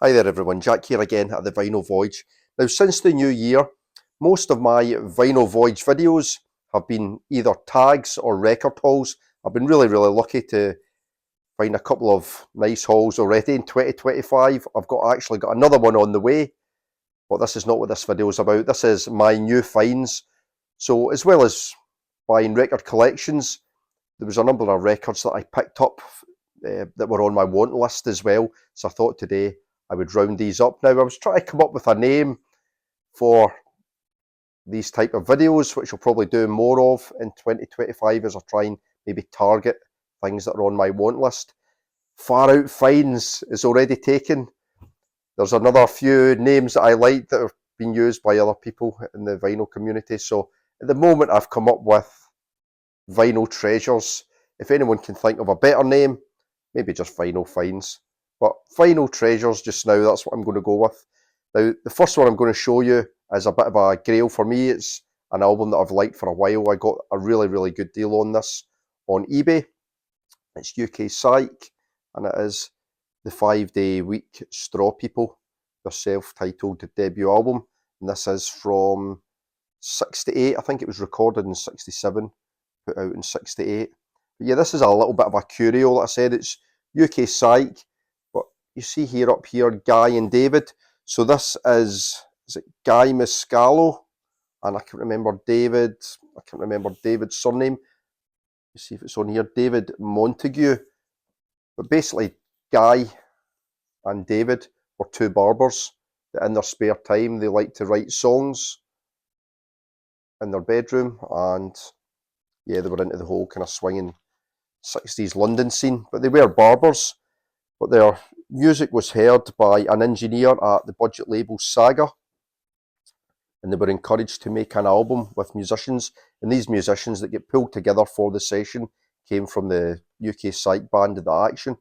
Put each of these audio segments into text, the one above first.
Hi there everyone, Jack here again at the Vinyl Voyage. Now since the new year, most of my Vinyl Voyage videos have been either tags or record hauls. I've been really lucky to find a couple of nice hauls already in 2025. I've actually got another one on the way, but this is not what this video is about. This is my new finds. So as well as buying record collections, there was a number of records that I picked up that were on my want list as well. So I thought today I would round these up. Now I was trying to come up with a name for these type of videos, which I'll probably do more of in 2025 as I try and maybe target things that are on my want list. Far Out Finds is already taken. There's another few names that I like that have been used by other people in the vinyl community. So at the moment I've come up with Vinyl Treasures. If anyone can think of a better name, maybe just Vinyl Finds. But Vinyl Treasures just now, that's what I'm going to go with. Now, the first one I'm going to show you is a bit of a grail for me. It's an album that I've liked for a while. I got a really good deal on this on eBay. It's UK Psych, and it is the 5-Day Week Straw People, their self-titled debut album. And this is from 68. I think it was recorded in 67, put out in 68. But yeah, this is a little bit of a curio. Like I said, it's UK Psych, but you see here up here, Guy and David. So this is it Guy Miscalo? And I can't remember David's surname. You see if it's on here, David Montague. But basically, Guy and David were two barbers that in their spare time, they like to write songs in their bedroom. And yeah, they were into the whole kind of swinging 60s London scene. But they were barbers. But their music was heard by an engineer at the budget label Saga, and they were encouraged to make an album with musicians. And these musicians that get pulled together for the session came from the UK Psych band The Action.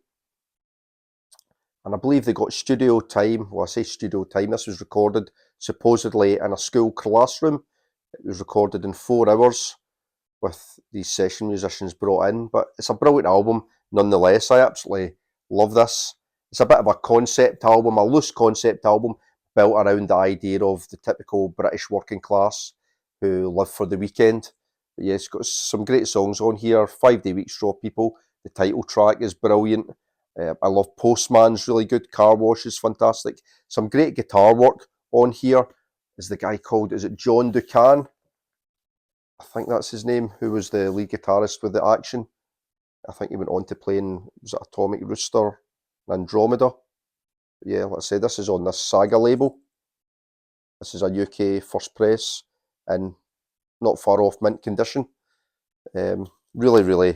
And I believe they got studio time. Well, I say studio time, this was recorded supposedly in a school classroom. It was recorded in 4 hours with these session musicians brought in. But it's a brilliant album nonetheless. I absolutely love this. It's a bit of a concept album, a loose concept album built around the idea of the typical British working class who live for the weekend. But yeah, it's got some great songs on here. 5-Day Week Straw People, the title track is brilliant. I love Postman's really good. Car Wash is fantastic. Some great guitar work on here. Is the guy called, is it John Ducan? I think that's his name, who was the lead guitarist with The Action. I think he went on to play in, was it Atomic Rooster and Andromeda? But yeah, like I say, this is on this Saga label. This is a UK first press and not far off mint condition. Really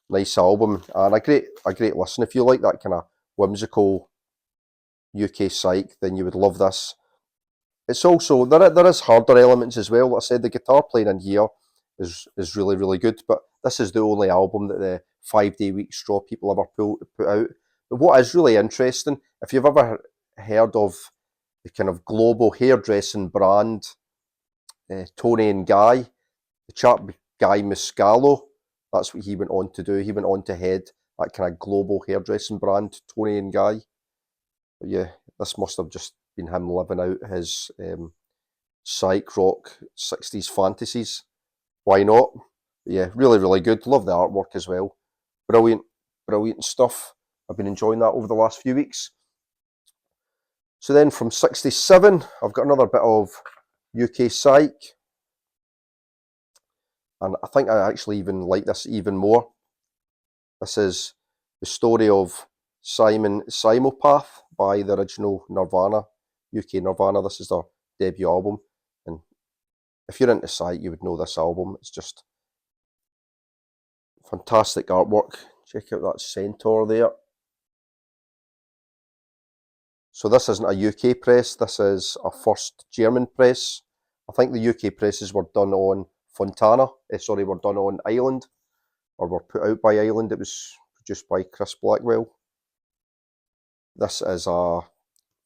nice album and a great listen. If you like that kind of whimsical UK Psych, then you would love this. It's also, there is harder elements as well. Like I said, the guitar playing in here is really good, but this is the only album that the 5-Day Week Straw People ever put out. But what is really interesting, if you've ever heard of the kind of global hairdressing brand Tony and Guy, the chap Guy Miscalo, that's what he went on to do. He went on to head that kind of global hairdressing brand, Tony and Guy. But yeah, this must have just been him living out his psych rock 60s fantasies. Why not? But yeah, really good. Love the artwork as well. Brilliant stuff. I've been enjoying that over the last few weeks. So then from 67, I've got another bit of UK Psych. And I think I actually even like this even more. This is the story of Simopath by the original Nirvana, UK Nirvana. This is their debut album. And if you're into Psych, you would know this album. It's just fantastic artwork. Check out that centaur there. So this isn't a UK press, this is a first German press. I think the UK presses were done on were done on Island, or were put out by Island. It was produced by Chris Blackwell. This is a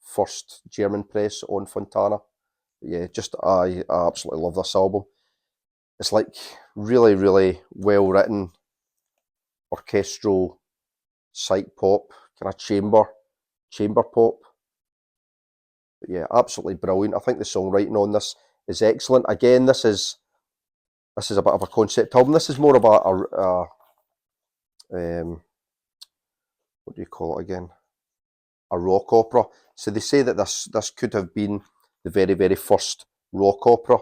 first German press on Fontana. Yeah, I absolutely love this album. It's like really well written orchestral psych pop, kind of chamber pop. But yeah, absolutely brilliant. I think the songwriting on this is excellent. Again, this is a bit of a concept album. This is more of what do you call it again? A rock opera. So they say that this could have been the very first rock opera,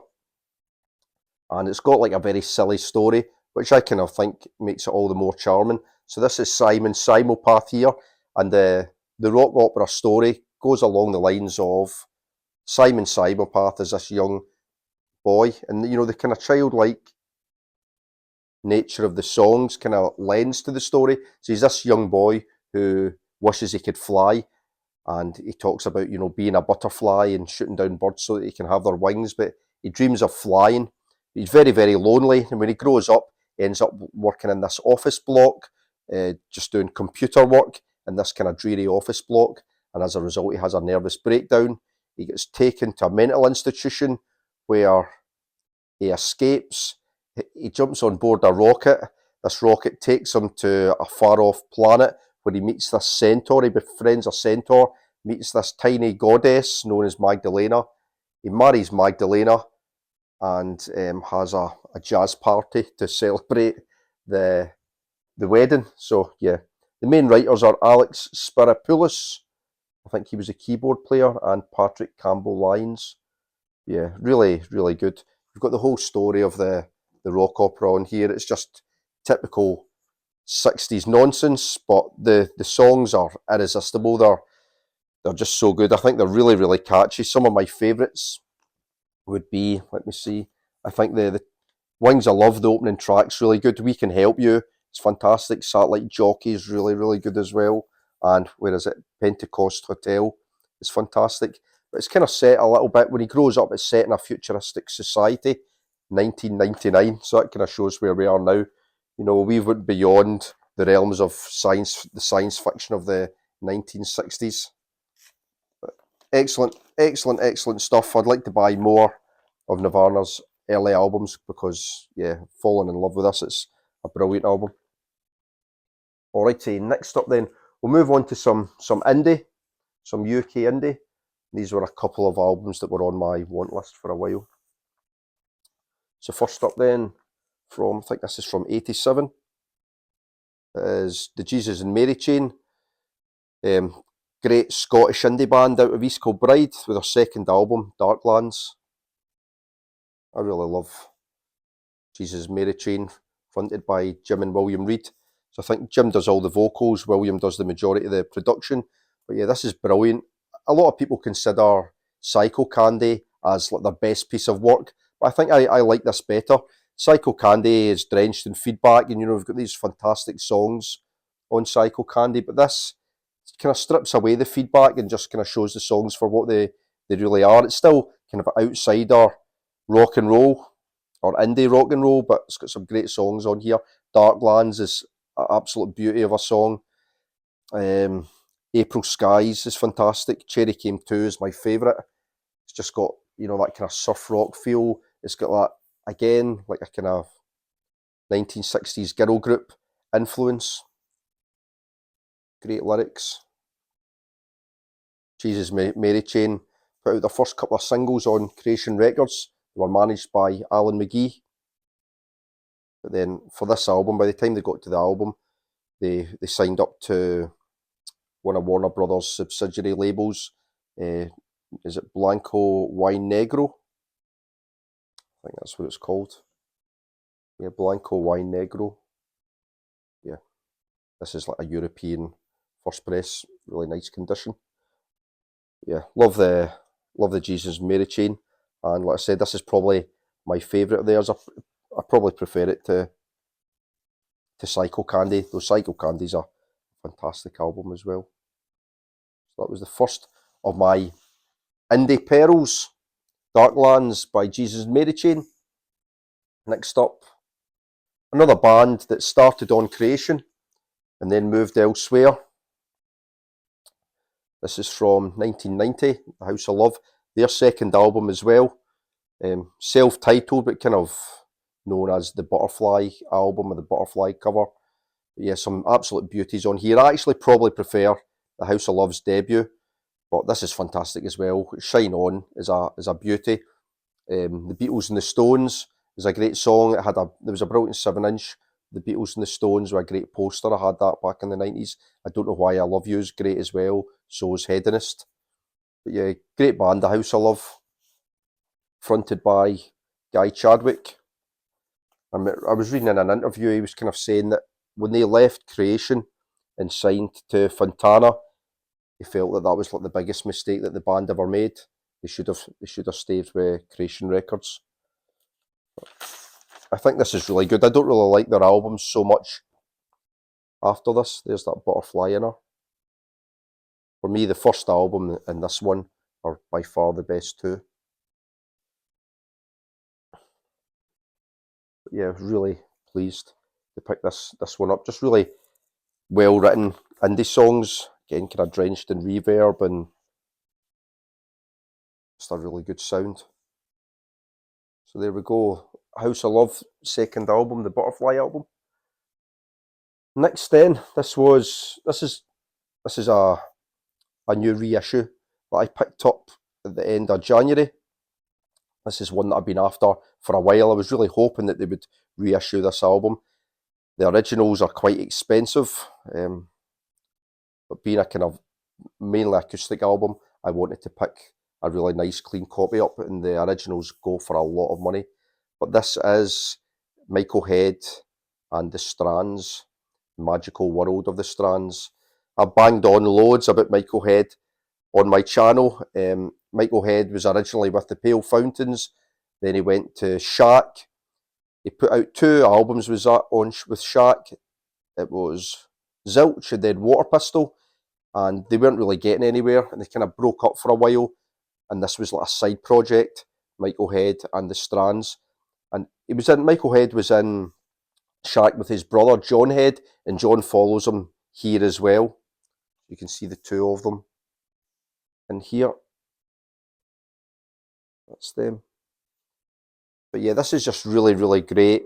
and it's got like a very silly story, which I kind of think makes it all the more charming. So this is Simon Simopath here, and the rock opera story goes along the lines of Simon Simopath is this young boy, and the kind of childlike nature of the songs kind of lends to the story. So he's this young boy who wishes he could fly, and he talks about being a butterfly and shooting down birds so that he can have their wings, but he dreams of flying. He's very lonely, and when he grows up, he ends up working in this office block, just doing computer work in this kind of dreary office block, and as a result he has a nervous breakdown. He gets taken to a mental institution where he escapes. He jumps on board a rocket. This rocket takes him to a far-off planet where he meets this centaur. He befriends a centaur, meets this tiny goddess known as Magdalena. He marries Magdalena and has a jazz party to celebrate the wedding. So yeah, the main writers are Alex Spiropoulos, I think he was a keyboard player, and Patrick Campbell-Lyons. Yeah, really good. You've got the whole story of the rock opera on here. It's just typical 60s nonsense, but the songs are irresistible. They're just so good. I think they're really catchy. Some of my favourites would be, let me see, I think the Wings of Love, the opening track's really good. We Can Help You, it's fantastic. Satellite Jockey is really good as well. And where is it? Pentecost Hotel is fantastic. But it's kind of set a little bit, when he grows up, it's set in a futuristic society, 1999. So that kind of shows where we are now. We went beyond the realms of the science fiction of the 1960s. But excellent stuff. I'd like to buy more of Nirvana's early albums because, yeah, fallen in love with this. It's a brilliant album. Alrighty, next up then, we'll move on to some indie, some UK indie. These were a couple of albums that were on my want list for a while. So first up then, I think this is from 87, is the Jesus and Mary Chain. Great Scottish indie band out of East Kilbride with their second album, Darklands. I really love Jesus and Mary Chain, fronted by Jim and William Reid. So I think Jim does all the vocals, William does the majority of the production. But yeah, this is brilliant. A lot of people consider Psycho Candy as like their best piece of work, but I think I like this better. Psycho Candy is drenched in feedback, and we've got these fantastic songs on Psycho Candy, but this kind of strips away the feedback and just kind of shows the songs for what they really are. It's still kind of outsider rock and roll, or indie rock and roll, but it's got some great songs on here. Darklands is an absolute beauty of a song. April Skies is fantastic. Cherry Came 2 is my favourite. It's just got, that kind of surf rock feel. It's got that, again, like a kind of 1960s girl group influence. Great lyrics. Jesus Mary Chain put out their first couple of singles on Creation Records. They were managed by Alan McGee. But then for this album, by the time they got to the album, they signed up to one of Warner Brothers' subsidiary labels. Is it Blanco Wine Negro? I think that's what it's called. Yeah, Blanco Wine Negro. Yeah, this is like a European first press, really nice condition. Yeah, love the Jesus Mary Chain, and like I said, this is probably my favourite of theirs. I probably prefer it to Psycho Candy. Though Psycho Candy's a fantastic album as well. So that was the first of my indie pearls, Darklands by Jesus Mary Chain. Next up, another band that started on Creation and then moved elsewhere. This is from 1990, The House of Love, their second album as well. Self-titled, but kind of known as the Butterfly album, or the Butterfly cover. But yeah, some absolute beauties on here. I actually probably prefer The House of Love's debut. But this is fantastic as well. Shine On is a beauty. The Beatles and the Stones is a great song. There was a brilliant 7-inch. The Beatles and the Stones were a great poster. I had that back in the 90s. I Don't Know Why I Love You is great as well. So is Hedonist. But yeah, great band, The House of Love, fronted by Guy Chadwick. I was reading in an interview, he was kind of saying that when they left Creation and signed to Fontana, he felt that was like the biggest mistake that the band ever made. They should have stayed with Creation Records. I think this is really good. I don't really like their albums so much after this. There's that butterfly in her. For me, the first album and this one are by far the best two. But yeah, really pleased to pick this one up. Just really well written indie songs. Again, kind of drenched in reverb and just a really good sound. So there we go. House of Love, second album, the Butterfly album. Next then, this is a new reissue that I picked up at the end of January. This is one that I've been after for a while. I was really hoping that they would reissue this album. The originals are quite expensive, but being a kind of mainly acoustic album, I wanted to pick a really nice clean copy up, and the originals go for a lot of money. But this is Michael Head and the Strands, Magical World of the Strands. I've banged on loads about Michael Head on my channel. Michael Head was originally with the Pale Fountains, then he went to Shack. He put out 2 albums with Shack. It was Zilch and then Water Pistol, and they weren't really getting anywhere, and they kind of broke up for a while, and this was like a side project, Michael Head and the Strands. And Michael Head was in Shack with his brother John Head, and John follows him here as well. You can see the two of them in here. That's them. But yeah, this is just really, really great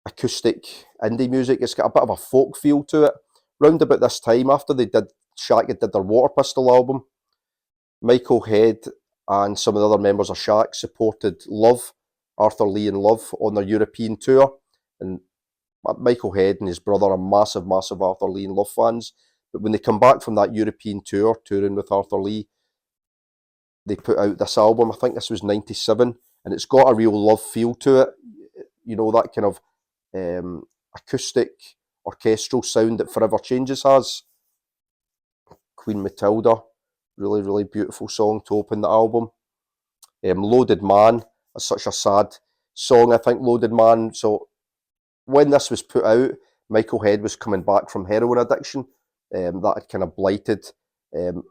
acoustic indie music. It's got a bit of a folk feel to it. Round about this time, after Shack did their Water Pistol album, Michael Head and some of the other members of Shack supported Arthur Lee and Love on their European tour. And Michael Head and his brother are massive, massive Arthur Lee and Love fans. But when they come back from that European tour, touring with Arthur Lee, they put out this album. I think this was 97, and it's got a real Love feel to it. You know, that kind of acoustic, orchestral sound that Forever Changes has. Queen Matilda, really, really beautiful song to open the album. Loaded Man is such a sad song, I think, Loaded Man. So when this was put out, Michael Head was coming back from heroin addiction. That had kind of blighted the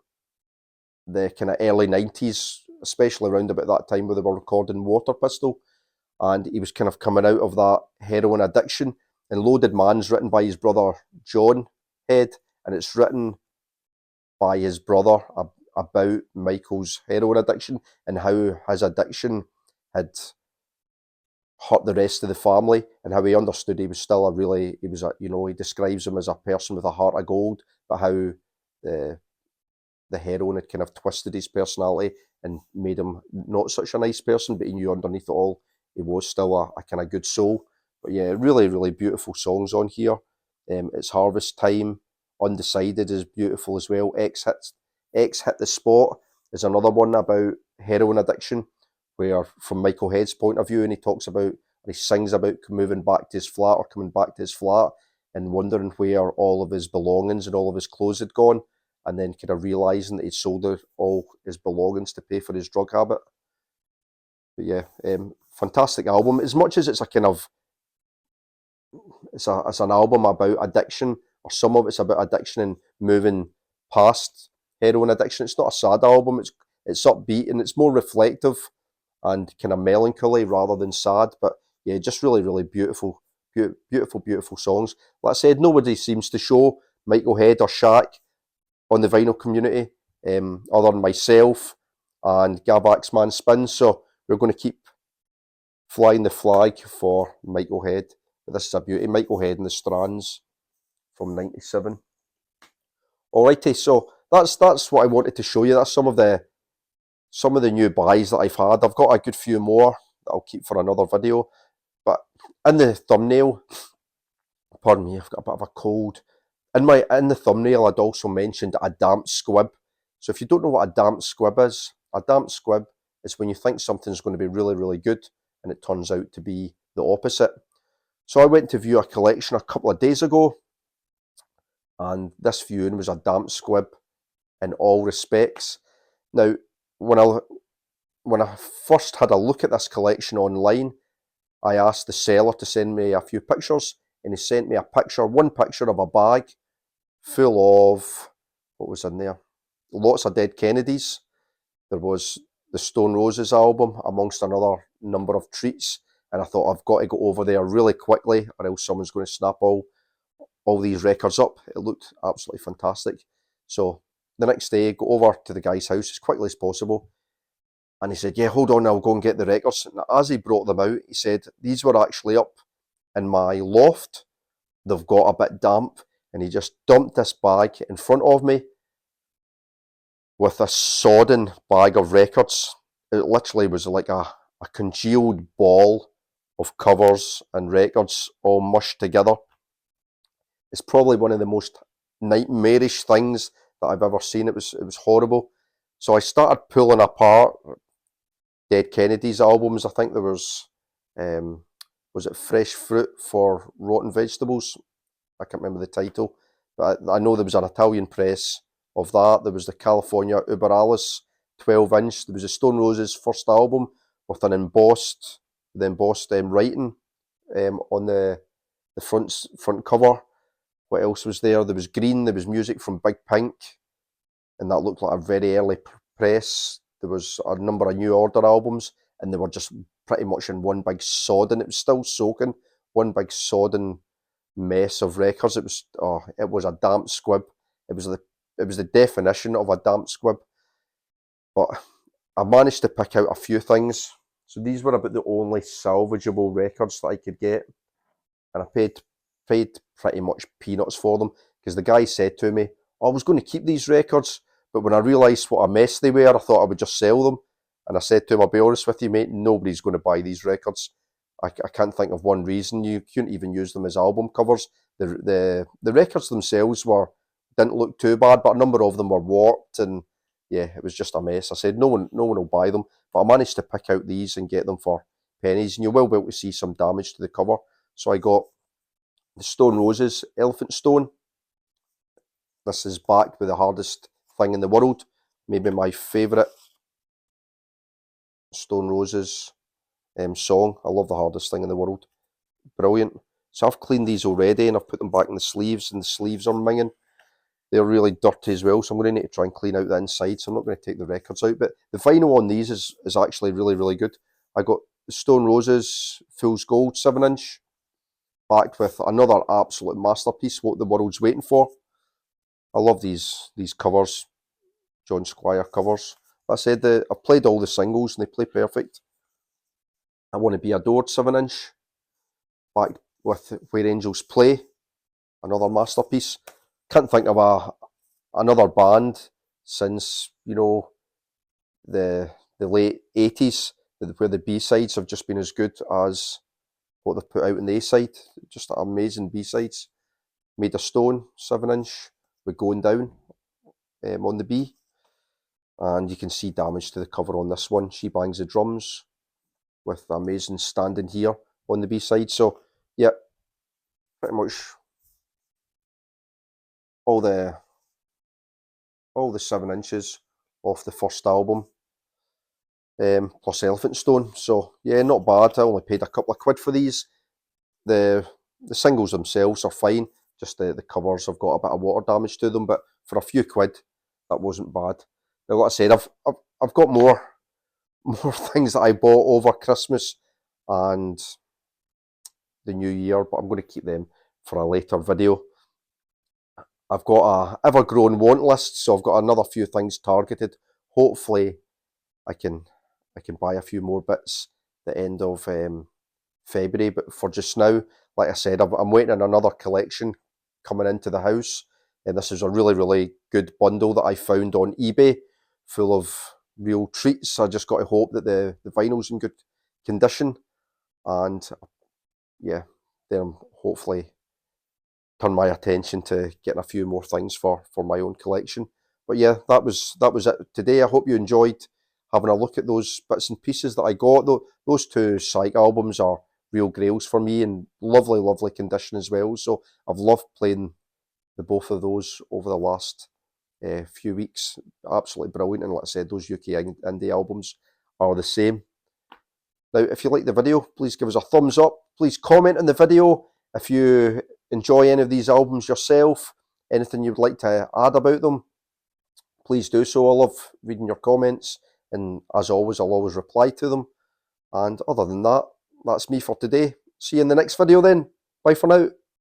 kind of early 90s, especially around about that time where they were recording Water Pistol. And he was kind of coming out of that heroin addiction. And Loaded Man's written by his brother John Head, and it's written by his brother about Michael's heroin addiction and how his addiction had hurt the rest of the family, and how he understood he describes him as a person with a heart of gold, but how the heroin had kind of twisted his personality and made him not such a nice person, but he knew underneath it all he was still a kind of good soul. But yeah, really, really beautiful songs on here. It's Harvest Time, Undecided is beautiful as well. X Hit the Spot is another one about heroin addiction, where from Michael Head's point of view, and he sings about moving back to his flat or coming back to his flat and wondering where all of his belongings and all of his clothes had gone, and then kind of realising that he'd sold all his belongings to pay for his drug habit. But yeah, fantastic album. As much as it's a kind of, it's an album about addiction, or some of it's about addiction and moving past heroin addiction. It's not a sad album. It's upbeat and it's more reflective and kind of melancholy rather than sad. But yeah, just really, really beautiful songs. Like I said, nobody seems to show Michael Head or Shack on the vinyl community, other than myself and Gav Axeman Spins. So we're going to keep flying the flag for Michael Head. But this is a beauty. Michael Head and the Strands from 97. Alrighty, so that's what I wanted to show you. That's some of the new buys that I've had. I've got a good few more that I'll keep for another video. But in the thumbnail, pardon me, I've got a bit of a cold. In the thumbnail, I'd also mentioned a damp squib. So if you don't know what a damp squib is when you think something's going to be really, really good and it turns out to be the opposite. So I went to view a collection a couple of days ago, and this viewing was a damp squib in all respects. Now, when I first had a look at this collection online, I asked the seller to send me a few pictures, and he sent me one picture of a bag full of, what was in there? Lots of Dead Kennedys. There was the Stone Roses album, amongst another number of treats, and I thought I've got to go over there really quickly or else someone's going to snap all these records up. It looked absolutely fantastic. So the next day, go over to the guy's house as quickly as possible, and he said, yeah, hold on, I'll go and get the records. And as he brought them out, he said, these were actually up in my loft. They've got a bit damp. And he just dumped this bag in front of me with a sodden bag of records. It literally was like a congealed ball of covers and records all mushed together. It's probably one of the most nightmarish things that I've ever seen. It was horrible. So I started pulling apart Dead Kennedys albums. I think there was it Fresh Fruit for Rotten Vegetables? I can't remember the title, but I know there was an Italian press of that. There was the California Uber Alice 12-inch. There was the Stone Roses first album with an embossed writing on the front cover. What else was there? There was Green. There was music from Big Pink, and that looked like a very early press. There was a number of New Order albums, and they were just pretty much in one big sodden. It was still soaking, one big sodden mess of records. It was a damp squib. It was the definition of a damp squib. But I managed to pick out a few things. So these were about the only salvageable records that I could get, and I paid pretty much peanuts for them, because the guy said to me, I was going to keep these records, but when I realised what a mess they were, I thought I would just sell them. And I said to him, I'll be honest with you, mate, nobody's going to buy these records. I can't think of one reason. You couldn't even use them as album covers. The records themselves didn't look too bad, but a number of them were warped, and yeah, it was just a mess. I said no one will buy them, but I managed to pick out these and get them for pennies, and you will be able to see some damage to the cover. So I got the Stone Roses Elephant Stone. This is backed with the hardest thing in the world, maybe my favourite Stone Roses song. I love The Hardest Thing in the World. Brilliant. So I've cleaned these already, and I've put them back in the sleeves, and the sleeves are minging. They're really dirty as well, so I'm going to need to try and clean out the inside, so I'm not going to take the records out. But the vinyl on these is actually really, really good. I got the Stone Roses Fool's Gold 7-inch, backed with another absolute masterpiece, What the World's Waiting For. I love these covers, John Squire covers. Like I said, I've played all the singles, and they play perfect. I Want to Be Adored 7-inch, backed with Where Angels Play, another masterpiece. Can't think of another band since, the late 80s where the B-sides have just been as good as what they've put out in the A-side. Just amazing B-sides. Made of Stone 7-inch with Going Down on the B. And you can see damage to the cover on this one. She Bangs the Drums with the amazing Standing Here on the B-side. So, yeah, pretty much all the 7 inches off the first album, plus Elephant Stone. So yeah, not bad. I only paid a couple of quid for these. The singles themselves are fine. Just the covers have got a bit of water damage to them, but for a few quid, that wasn't bad. Now, like I said, I've got more things that I bought over Christmas and the New Year, but I'm going to keep them for a later video. I've got a ever-growing want list, so I've got another few things targeted. Hopefully, I can buy a few more bits at the end of February. But for just now, like I said, I'm waiting on another collection coming into the house. And this is a really, really good bundle that I found on eBay, full of real treats. I just got to hope that the vinyl's in good condition, and yeah, then hopefully turn my attention to getting a few more things for my own collection. But yeah, that was it today. I hope you enjoyed having a look at those bits and pieces that I got. Those two Psych albums are real grails for me, in lovely, lovely condition as well. So I've loved playing the both of those over the last few weeks. Absolutely brilliant. And like I said, those UK indie albums are the same. Now, if you like the video, please give us a thumbs up. Please comment on the video if you enjoy any of these albums yourself. Anything you'd like to add about them, please do so. I love reading your comments, and as always, I'll always reply to them. And other than that, that's me for today. See you in the next video then. Bye for now.